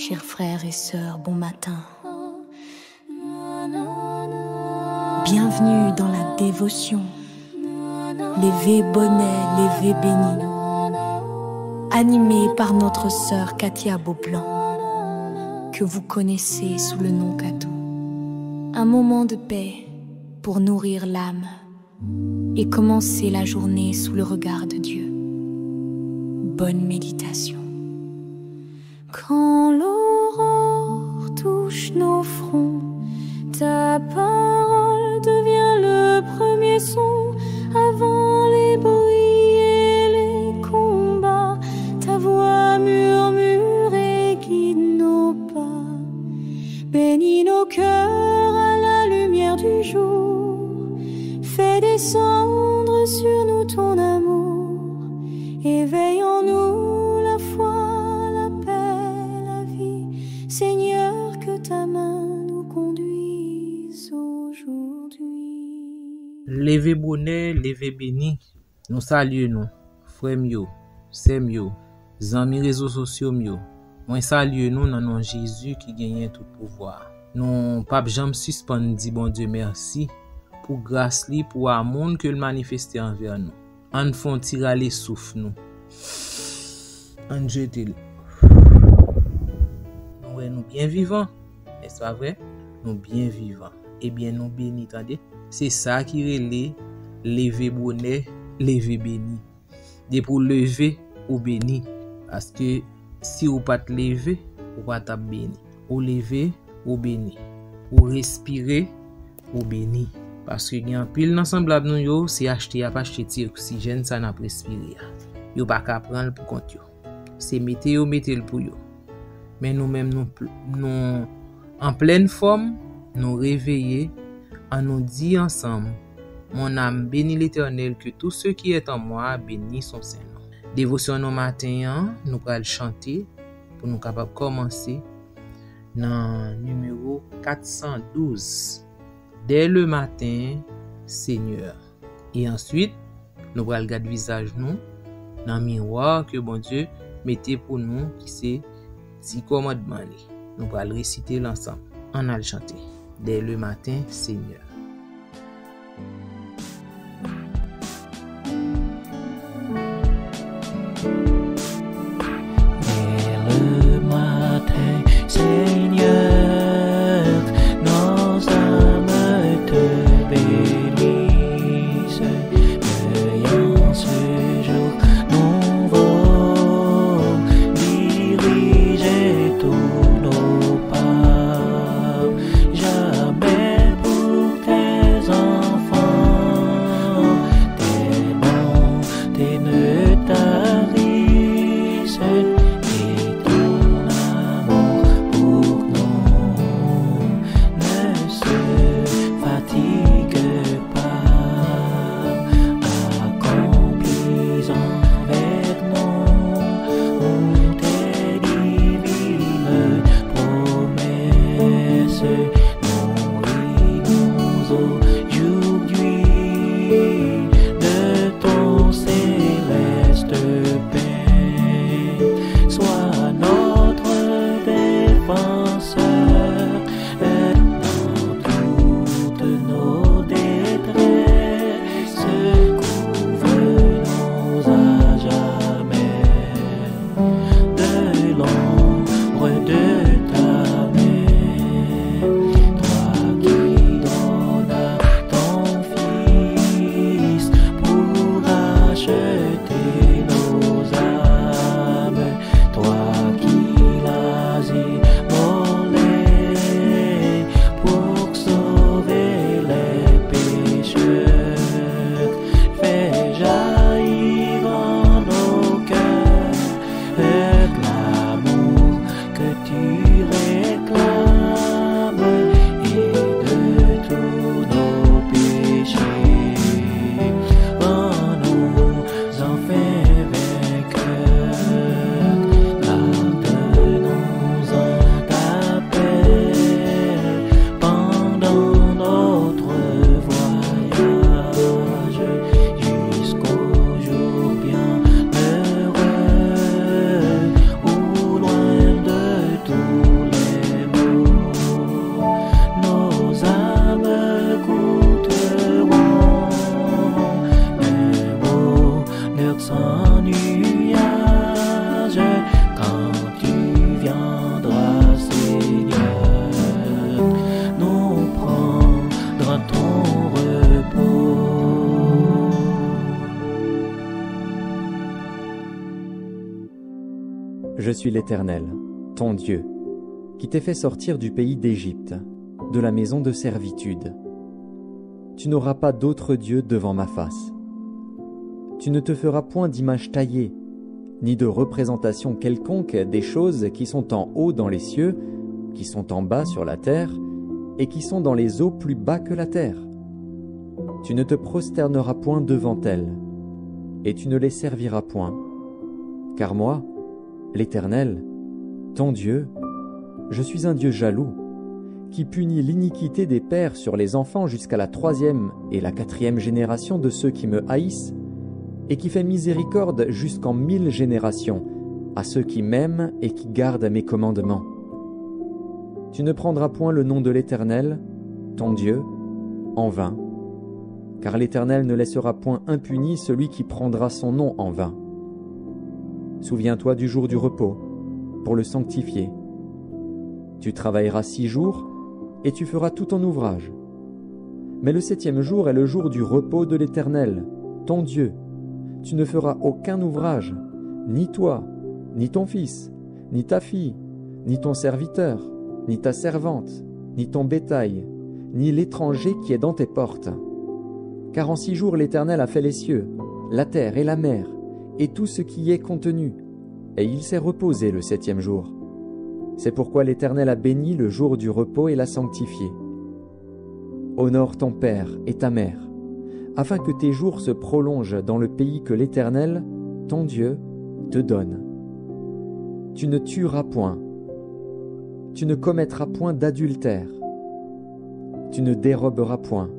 Chers frères et sœurs, bon matin. Bienvenue dans la dévotion. Lévé bonnet, lévé béni. Animé par notre sœur Katia Beaublanc, que vous connaissez sous le nom Katou. Un moment de paix pour nourrir l'âme et commencer la journée sous le regard de Dieu. Bonne méditation. Quand l'aurore touche nos fronts, ta parole devient le premier son. Avant les bruits et les combats, ta voix murmure et guide nos pas. Bénis nos cœurs à la lumière du jour. Fais descendre sur nous ton amour. Éveille en nous la foi, la paix, la vie. Seigneur, que ta main nous conduise aujourd'hui. Levé bonnet, levé béni. Nous saluons nous, frères mio, sœurs mio, amis réseaux sociaux mio. Moi salue nous dans nom Jésus qui gagne tout pouvoir. Nous pas jamais suspendre dit bon Dieu merci pour grâce li pour amour que le manifester envers nous. En font tirer les souffle nous. En jeter. Nous bien vivants, n'est-ce pas vrai? Nous bien vivants. Eh bien nous bénis, attendez. C'est ça qui relève lever bonnet, lever béni. De pour lever ou béni. Parce que si vous pas te lever, vous pas te béni. Ou lever ou béni. Ou respirer ou béni. Parce que y a un pile ensemble nous yo, c'est acheter à pas acheter oxygène ça n'a pas respirer. Yo pas qu'à prendre pour compte yo. C'est mettre le pour yo. Mais nous-mêmes nous en pleine forme, nous réveiller, en nous dit ensemble, mon âme bénit l'Éternel, que tout ce qui est en moi bénit son Saint nom. Dévotion au matin, nous allons chanter pour nous capables commencer dans numéro 412. Dès le matin, Seigneur. Et ensuite, nous allons garder visage nous dans le miroir que bon Dieu mettez pour nous qui c'est 10 commandements. Nous allons réciter l'ensemble. On a le chanter. Dès le matin, Seigneur. tout. Je suis l'Éternel, ton Dieu, qui t'ai fait sortir du pays d'Égypte, de la maison de servitude. Tu n'auras pas d'autre Dieu devant ma face. Tu ne te feras point d'image taillée, ni de représentation quelconque des choses qui sont en haut dans les cieux, qui sont en bas sur la terre, et qui sont dans les eaux plus bas que la terre. Tu ne te prosterneras point devant elles, et tu ne les serviras point. Car moi, l'Éternel, ton Dieu, je suis un Dieu jaloux, qui punit l'iniquité des pères sur les enfants jusqu'à la 3e et la 4e génération de ceux qui me haïssent, et qui fait miséricorde jusqu'en 1000 générations à ceux qui m'aiment et qui gardent mes commandements. Tu ne prendras point le nom de l'Éternel, ton Dieu, en vain, car l'Éternel ne laissera point impuni celui qui prendra son nom en vain. Souviens-toi du jour du repos, pour le sanctifier. Tu travailleras 6 jours, et tu feras tout ton ouvrage. Mais le 7e jour est le jour du repos de l'Éternel, ton Dieu. Tu ne feras aucun ouvrage, ni toi, ni ton fils, ni ta fille, ni ton serviteur, ni ta servante, ni ton bétail, ni l'étranger qui est dans tes portes. Car en 6 jours l'Éternel a fait les cieux, la terre et la mer, et tout ce qui y est contenu, et il s'est reposé le 7e jour. C'est pourquoi l'Éternel a béni le jour du repos et l'a sanctifié. Honore ton père et ta mère, afin que tes jours se prolongent dans le pays que l'Éternel, ton Dieu, te donne. Tu ne tueras point. Tu ne commettras point d'adultère. Tu ne déroberas point.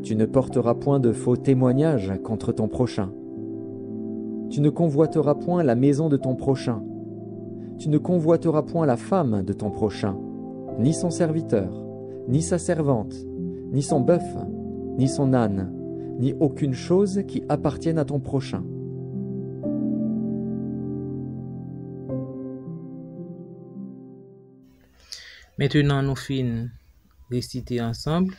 Tu ne porteras point de faux témoignages contre ton prochain. Tu ne convoiteras point la maison de ton prochain. Tu ne convoiteras point la femme de ton prochain, ni son serviteur, ni sa servante, ni son bœuf, ni son âne, ni aucune chose qui appartienne à ton prochain. Maintenant, nous fin réciter ensemble.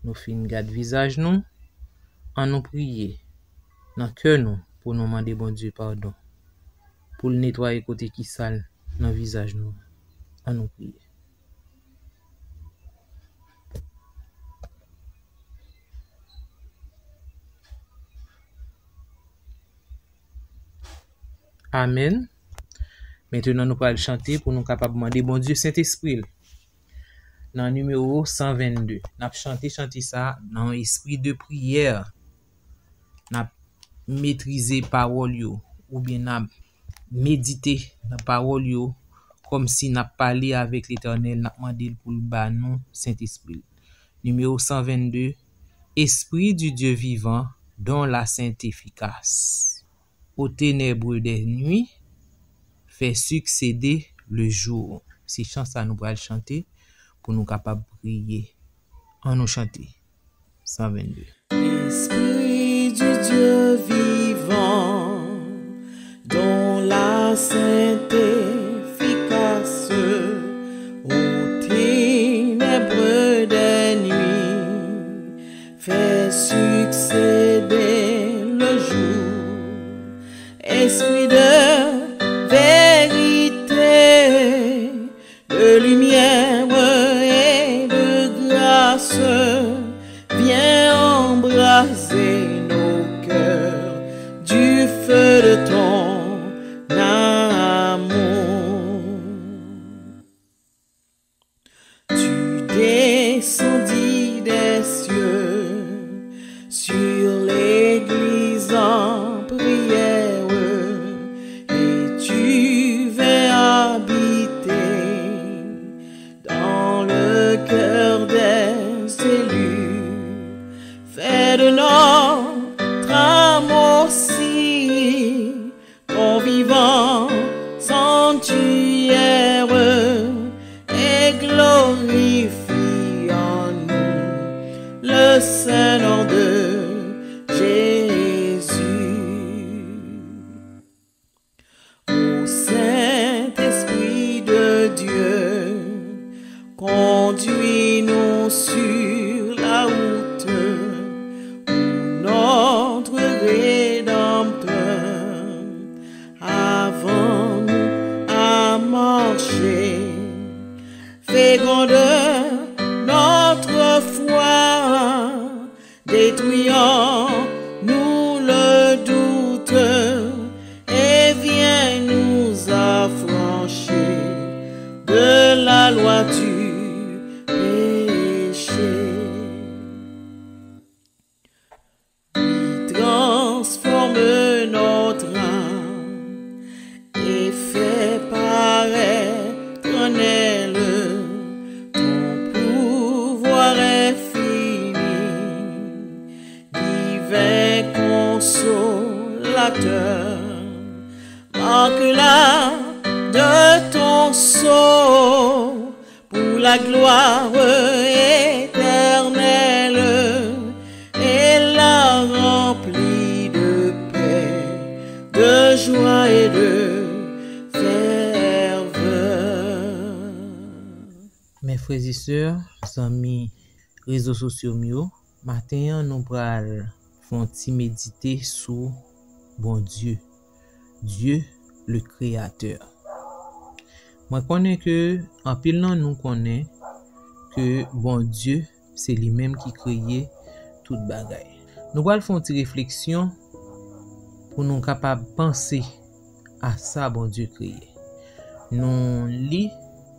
Nous fin garder visage nous, en nous prier, dans le cœur nous, pour nous demander bon Dieu pardon, pour le nettoyer côté qui sale dans le visage nous, en nous prier. Amen. Maintenant, nous allons chanter pour nous capables de demander bon Dieu Saint-Esprit. Dans le numéro 122, nous allons chanter ça dans l'esprit de prière. Nous allons maîtriser parole yo, ou bien nous allons méditer la parole yo, comme si nous allons parler avec l'Éternel, nous allons demander pour le bas nous Saint-Esprit. Numéro 122, Esprit du Dieu vivant, dont la sainte efficace, aux ténèbres des nuits, fait succéder le jour. C'est chant ça nous allons chanter pour nous capables de prier. En nous chanter. 122. Esprit du Dieu vivant, dont la sainte efficace, aux ténèbres des nuits, fait succéder le jour. Esprit de vérité, de lumière et de grâce, viens embraser nos cœurs du feu de ton amour. de la loi du péché. Il transforme notre âme et fait paraître en elle ton pouvoir infini, divin consolateur. Marque-la de ton sceau pour la gloire éternelle et la remplie de paix, de joie et de ferveur. Mes frères et sœurs, amis réseaux sociaux mieux, matin nous pral font méditer sur bon Dieu, Dieu le créateur. Moi connais que en pile nan nous connaît que bon Dieu c'est lui-même qui créé toute bagaille. Nous allons faire une réflexion pour nous capable penser à ça bon Dieu créé. Nous lit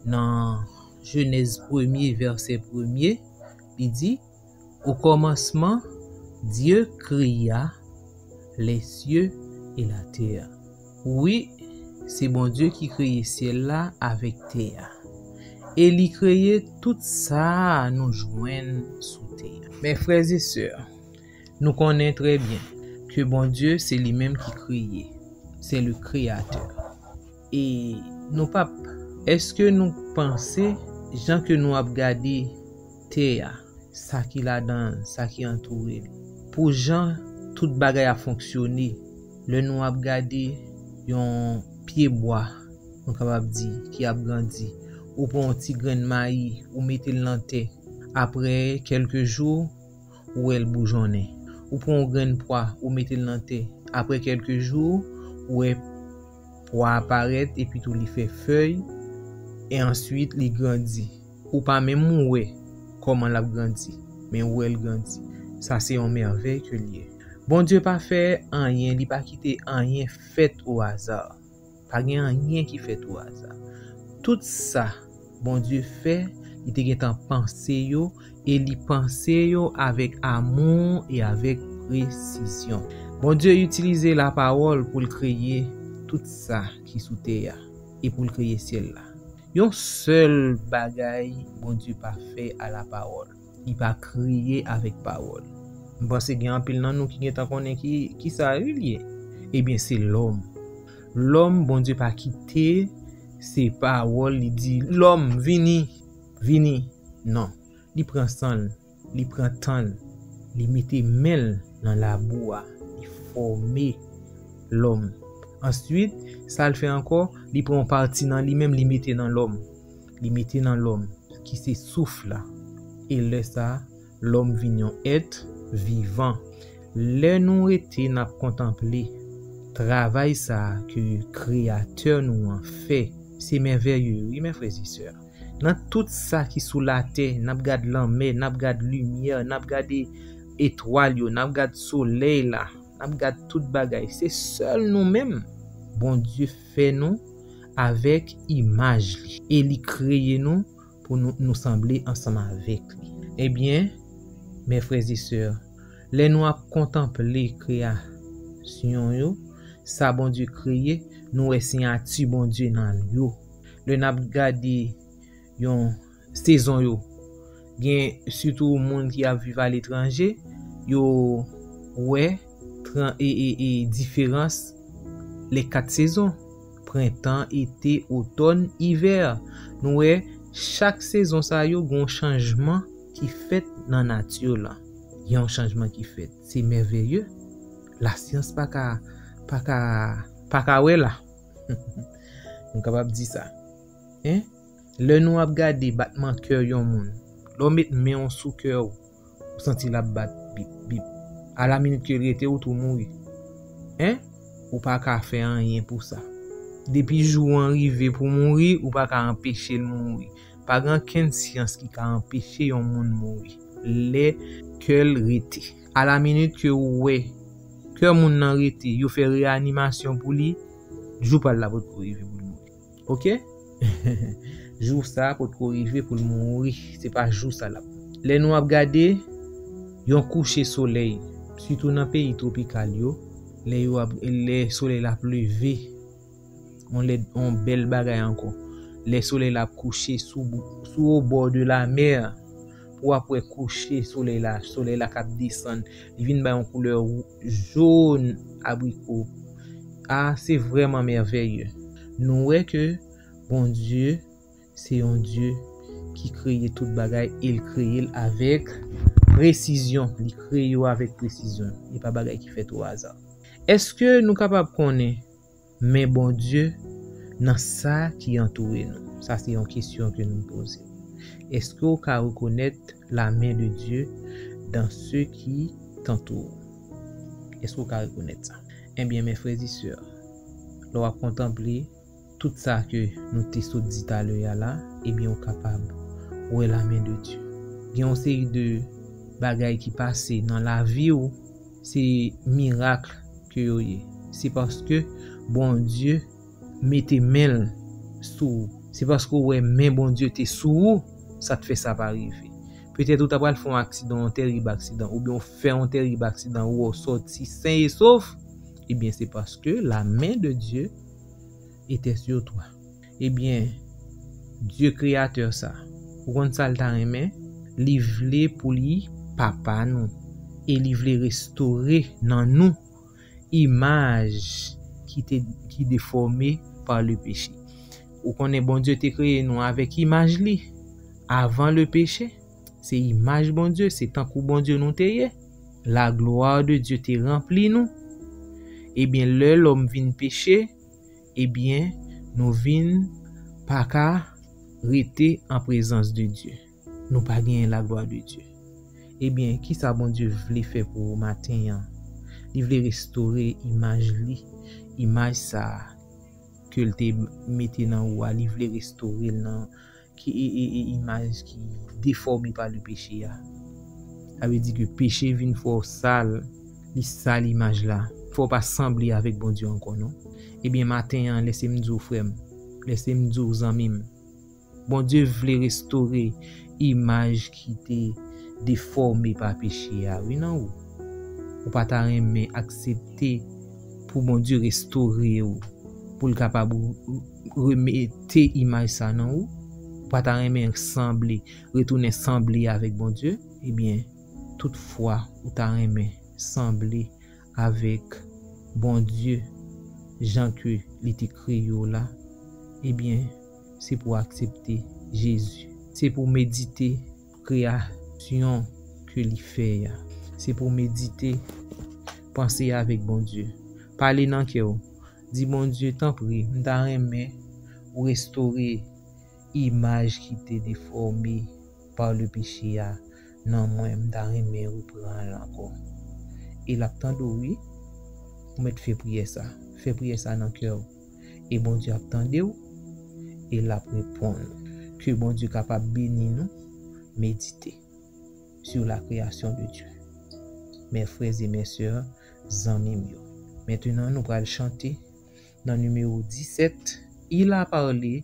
dans Genèse 1er verset 1er, il dit au commencement Dieu créa les cieux et la terre. Oui, c'est bon Dieu qui créé ciel là avec terre. Et il créé tout ça nous joindre sous terre. Mes frères et sœurs, nous connaissons très bien que bon Dieu c'est lui-même qui créé. C'est le créateur. Et nous papes, est-ce que nous pensons gens que nous avons gardé terre, ça qui là dans, ça qui entoure. Pour gens toute bagaille a fonctionné, le nous avons gardé yon pied bois, on capable dire qui a grandi, ou pour un petit grain de maïs ou mettez le terre. Après quelques jours où elle bougeonne, ou pour un grain de pois ou mettez le terre. Après quelques jours où elle pois apparaître et puis tout lui fait feuille et ensuite il grandit. Ou pas même moué comment l'a grandi, mais où elle grandit. Ça c'est une merveille que lié. Bon Dieu pas fait rien, il pas quitté rien fait au hasard. Pas rien qui fait au hasard. Tout ça, bon Dieu fait, il te en pensé yo et il pensé yo avec amour et avec précision. Bon Dieu utilisé la parole pour créer tout ça qui sous terre et pour créer ciel là. Yon seul bagaille bon Dieu pas fait à la parole. Il pas créé avec parole. Parce que gen pile nan nou qui gen connaît qui ça lié. Eh bien c'est l'homme. L'homme bon Dieu pas quitté ses paroles, il dit l'homme vini. Non, il prend sang, il prend temps, il mette mel dans la boue, il former l'homme. Ensuite, ça le fait encore, il prend partie dans lui-même, il mette dans l'homme. Il mette dans l'homme qui se souffle là. Et là ça, l'homme vient être vivant. Le nous été n'a contempler travail ça que créateur nous en fait. C'est merveilleux, oui mes frères et sœurs. Dans tout ça qui sous la terre, n'a regarde l'homme, n'a regarde lumière, n'a regarde étoile, n'a regarde soleil là, n'a regarde toute bagaille. C'est seul nous-mêmes. Bon Dieu fait nous avec image et il crée nous pour nous sembler ensemble avec lui. Eh bien, mes frères et sœurs, les nous a contemplé création yo, ça bon Dieu créé, nous essayons bon Dieu dans yo. Le n'a regardé yon saison yo. Gen surtout monde qui a vécu à l'étranger, yo ouais et différence les 4 saisons, printemps, été, automne, hiver. Nous ouais chaque saison ça yo gon changement qui fait dans nature là. Il y a un changement qui fait. C'est merveilleux. La science pas ka ouais là. On capable dire ça. Hein? Le nous a regardé battement cœur yon moun. L'homme met en sous cœur ou senti la bat bip bip. À la minute que il était ou tout mourir. Hein? Ou pas ka faire rien pour ça. Depuis jour arrivé pour mourir ou pas ka empêcher le mourir. Pas grand ken science qui ka empêcher yon moun mourir. Les cœur rete. À la minute que ouais cœur moun nan rete, yo fait réanimation pour lui, jou pas la pour arriver pour mourir. OK? jour ça pour arriver pour mourir, c'est pas jour ça là. Les nous a regardé yon coucher soleil, surtout dans pays tropical yo, les soleil la levé. On belle bagaille encore. Les soleil la coucher sous au bord de la mer pour après coucher soleil la cap descend, il vient ba en couleur jaune abricot. Ah, c'est vraiment merveilleux. Nous voyons que bon Dieu, c'est un Dieu qui crée toute bagaille, il crée avec précision, il crée avec précision. Il n'y a pas bagaille qui fait au hasard. Est-ce que nous capables de connaître mais bon Dieu dans ça qui entoure nous? Ça c'est une question que nous posons. Est-ce que vous pouvez reconnaître la main de Dieu dans ceux qui t'entourent? Est-ce que vous pouvez reconnaître ça? Eh bien, mes frères et sœurs, l'on va contempler tout ça que nous t'ai dit à l'heure là, eh bien, on est capable où est la main de Dieu. Il y a une série de bagailles qui passent dans la vie où c'est miracle que vous avez. C'est parce que bon Dieu mettez main sous. C'est parce que ouais, mais bon Dieu t'es sous, ça te fait ça pas arriver. Peut-être tu as fait un accident, un terrible accident, ou bien fait un terrible accident ou sorti sain et sauf. Eh bien, c'est parce que la main de Dieu était sur toi. Eh bien, Dieu créateur ça, pour qu'on ça le aimé, livrer pour lui papa nous et livrer restaurer dans nous image qui déformée par le péché. Ou qu'on est bon Dieu t'a créé nous avec image li avant le péché. C'est image bon Dieu, c'est tant que bon Dieu nous t'a la gloire de Dieu t'a rempli nous. Eh bien, l'homme vient pécher, eh bien, nous vient pas qu'à rester en présence de Dieu. Nous pas gagner la gloire de Dieu. Eh bien, qui ça bon Dieu voulait faire pour matin? Il voulait restaurer image ça que il te mettait dans ou il voulait restaurer dans qui image qui déformée par le péché. Ça veut dire que péché vient fort sale, il sale image là. Faut pas sembler avec bon Dieu encore non. Eh bien matin laissez-moi dire frère, laissez-moi dire aux amis. Bon Dieu voulait restaurer image qui était déformée par péché. Oui non ou pas ta aimer accepter pour bon Dieu restaurer ou pour le capable remettre image ça non ou pas ta aimer sembler retourner sembler avec bon Dieu. Eh bien toutefois ou ta aimer sembler avec bon Dieu, Jean que l'été créé là, eh bien, c'est pour accepter Jésus. C'est pour méditer création que l'il fait. C'est pour méditer, penser avec bon Dieu. Parler dans cœur. Dis bon Dieu, t'en prie, m'ta aimer ou restaurer image qui t'est déformée par le péché. Non, moi, m'ta aimer reprendre encore. Et l'attendre oui, pour mettre fait prier ça dans le cœur. Et bon Dieu attendez ou et la répondre. Que bon Dieu capable bénir nous, méditer sur la création de Dieu. Mes frères et mes sœurs, amis. Maintenant nous allons chanter dans le numéro 17. Il a parlé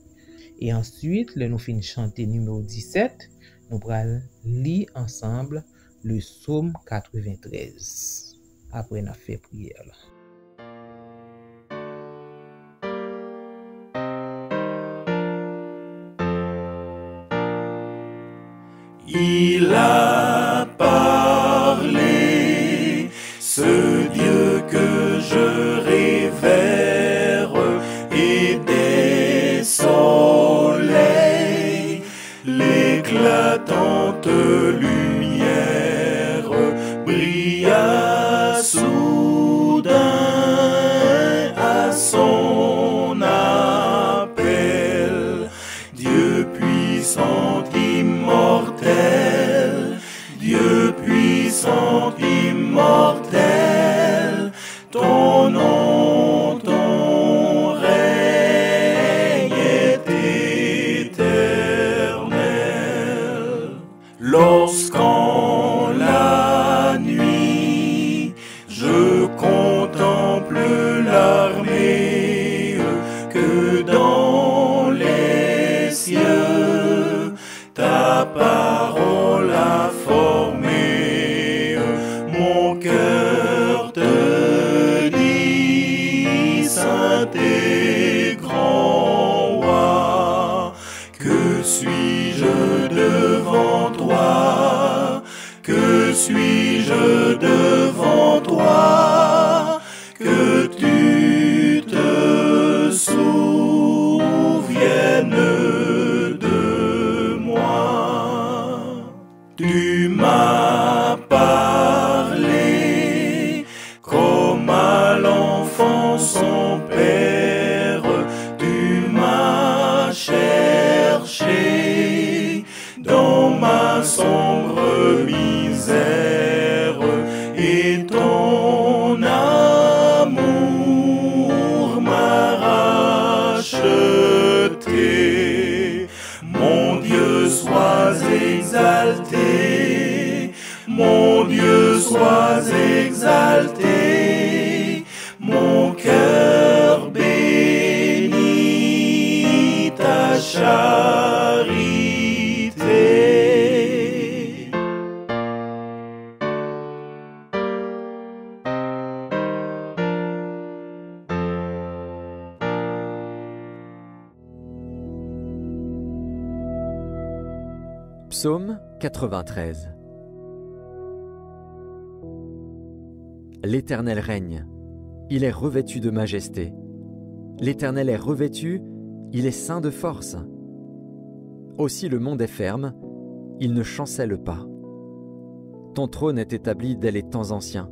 et ensuite nous finissons chanter numéro 17. Nous allons lire ensemble le psaume 93. Après, on a fait prière là. Il a parlé, ce Dieu que je révère, et des soleils, l'éclatante lumière brilla soudain à son appel. Dieu puissant, immortel, Dieu puissant, immortel, ton nom, ton règne est éternel. Lorsqu'en la nuit charité. Psaume 93. L'Éternel règne, il est revêtu de majesté. L'Éternel est revêtu, il est ceint de force. Aussi le monde est ferme, il ne chancelle pas. Ton trône est établi dès les temps anciens.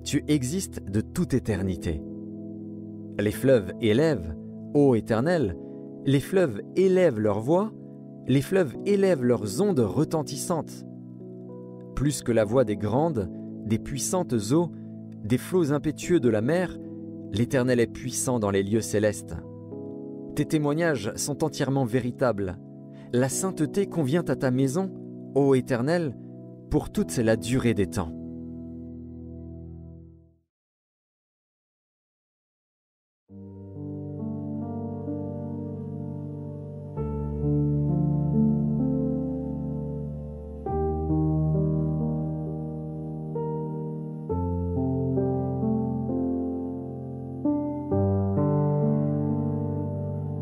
Tu existes de toute éternité. Les fleuves élèvent, ô Éternel, les fleuves élèvent leur voix, les fleuves élèvent leurs ondes retentissantes. Plus que la voix des grandes, des puissantes eaux, des flots impétueux de la mer, l'Éternel est puissant dans les lieux célestes. Tes témoignages sont entièrement véritables. La sainteté convient à ta maison, ô Éternel, pour toute la durée des temps.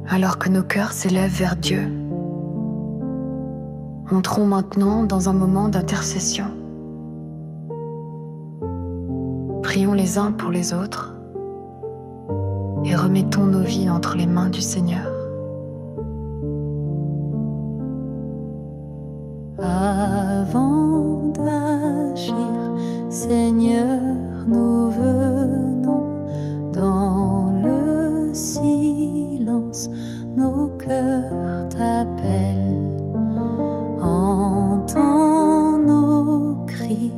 Alors que nos cœurs s'élèvent vers Dieu, entrons maintenant dans un moment d'intercession. Prions les uns pour les autres et remettons nos vies entre les mains du Seigneur. Avant d'agir, Seigneur, nous venons dans le silence, nos cœurs t'appellent. Entends nos cris,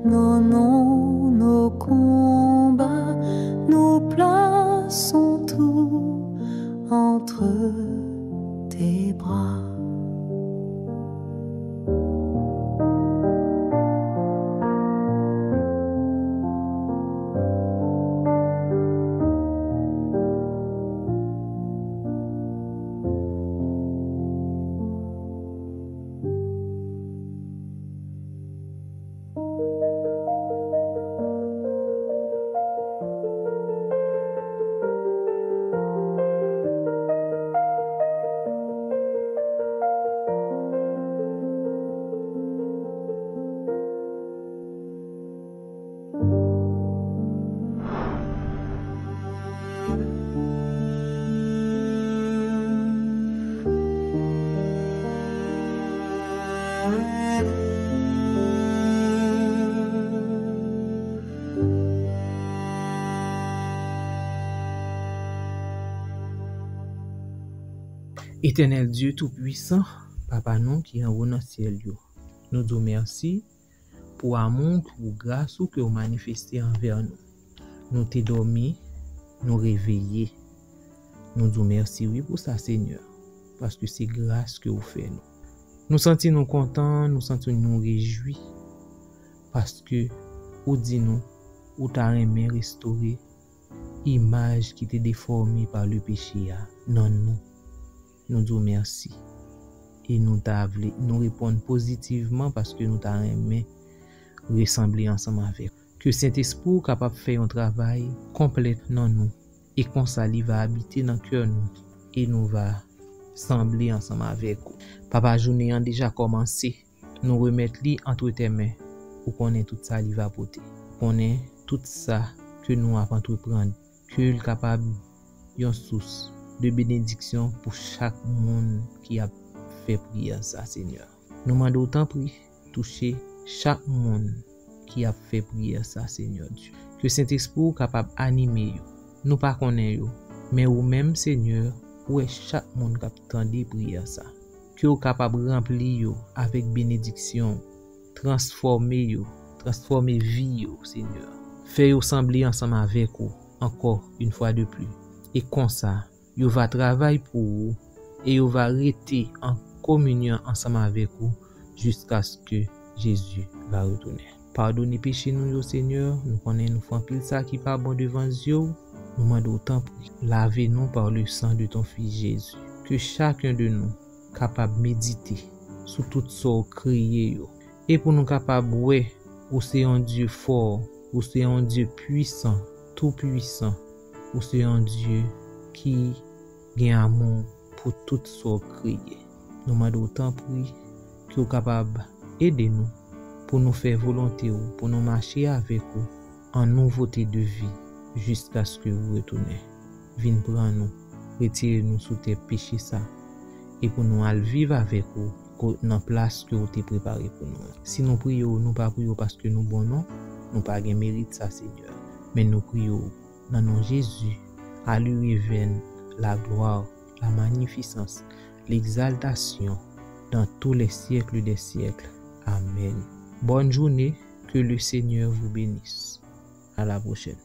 nos noms, nos combats, nous plaçons tout entre tes bras. Éternel Dieu Tout-Puissant, Papa nous qui en haut dans le ciel, nous disons merci pour l'amour, pour la grâce que vous manifestez envers nous. Nous t'ai dormi, nous réveillés. Nous disons merci oui pour ça, Seigneur, parce que c'est grâce que vous faites nous. Nous sentons nous contents, nous sentons nous réjouis, parce que vous dites nous, vous t'avez aimé restaurer l'image qui était déformée par le péché. Non, nous. Nous disons merci. Et nous répondons positivement parce que nous t'avons aimé ressembler ensemble avec. Que Saint-Esprit capable de faire un travail complet dans nous. Et qu'on s'allie va habiter dans le cœur nous. Et nous va sembler ensemble avec vous. Papa, journée a déjà commencé. Nous remettre entre tes mains. Pour qu'on ait tout ça qui va porter. Qu'on ait tout ça que nous avons entreprendre. Que le capable d'une source de bénédiction pour chaque monde qui a fait prière ça, Seigneur. Nous demandons autant prix toucher chaque monde qui a fait prière ça, Seigneur Dieu. Que Saint-Esprit capable d'animer nous pas connaître mais ou même, Seigneur, où est chaque monde qui a entendu prière ça. Que vous capable de remplir avec bénédiction, transformer vie, Seigneur. Faire sembler ensemble avec vous encore une fois de plus. Et comme ça, vous va travailler pour vous et vous va rester en communion ensemble avec vous jusqu'à ce que Jésus va retourner. Pardonnez péché nous, Seigneur. Nous connaissons nous faisons pile ça qui pas bon devant Dieu. Nous demandons autant pour laver nous par le sang de ton Fils Jésus. que chacun de nous capable de méditer sur tout ça crié yo. Et pour nous capable ouais, ou c'est un Dieu fort, ou c'est un Dieu puissant, tout puissant, ou c'est un Dieu qui a amour pour tout ça crié. Nous m'a d'autant pris que vous capable aider nous pour nous faire volonté ou pour nous marcher avec vous en nouveauté de vie jusqu'à ce que vous retournez. Viens prendre nous, retirez-nous sous tes péchés ça et pour nous aller vivre avec vous dans la place que vous avez préparée pour nous. Si nous prions, nous pas prions parce que nous bon non, nous pas gain mérite ça Seigneur, mais nous prions dans nom Jésus, à lui revienne la gloire, la magnificence, l'exaltation dans tous les siècles des siècles. Amen. Bonne journée, que le Seigneur vous bénisse. À la prochaine.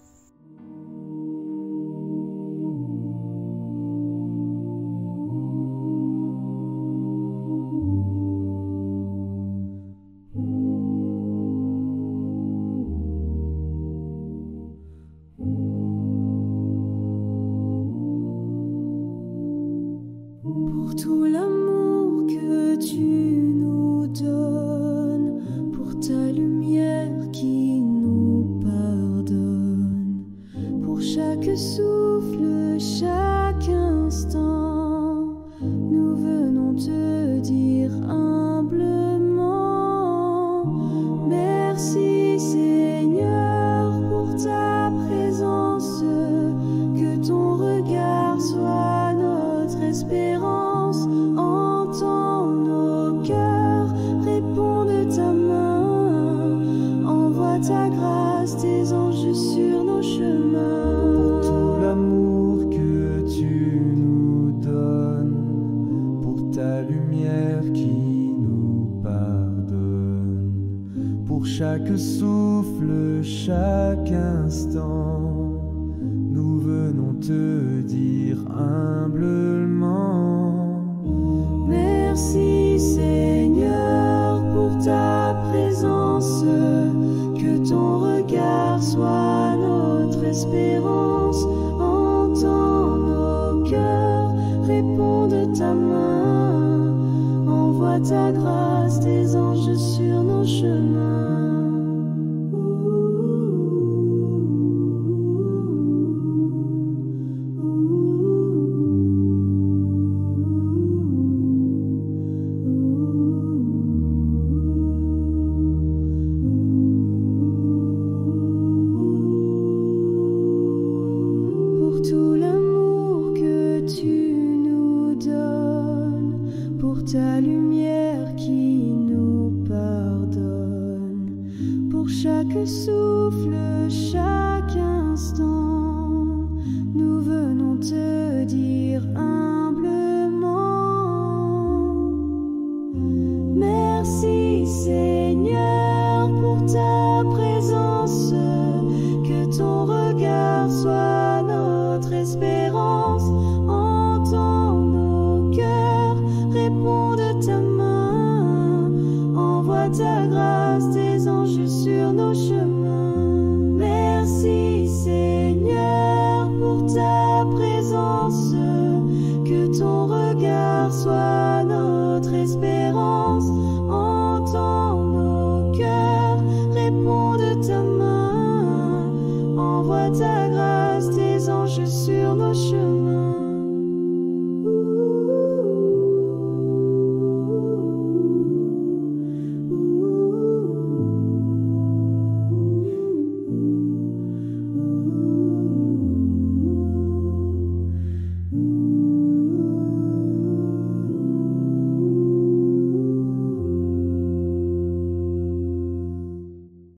Pour tout l'amour que tu nous donnes, pour ta lumière qui nous pardonne, pour chaque souffle, chaque instant, nous venons te dire humblement, merci Seigneur pour ta présence, que ton regard soit notre espérance, entends nos cœurs, réponds de ta main, envoie ta grâce, tes anges sur nos chemins. Pour tout l'amour que tu nous donnes, pour ta lumière qui nous pardonne, pour chaque souffle, chaque instant, nous venons te dire humblement, merci Seigneur pour ta présence, que ton regard soit notre espérance, entends nos cœurs, réponds de ta main, envoie ta grâce, tes anges sur nos chemins. Pour tout l'amour que tu nous donnes, pour ta lumière qui nous pardonne, pour chaque souffle, chaque instant, nous venons te dire humblement, merci Seigneur pour ta présence, que ton regard soit notre espérance, entends nos cœurs, réponds de ta main, envoie ta grâce, tes anges sur nos chemins. Merci Seigneur pour ta présence, que ton regard soit notre espérance, entends nos cœurs, réponds de ta main, envoie ta grâce, tes anges sur nos chemins.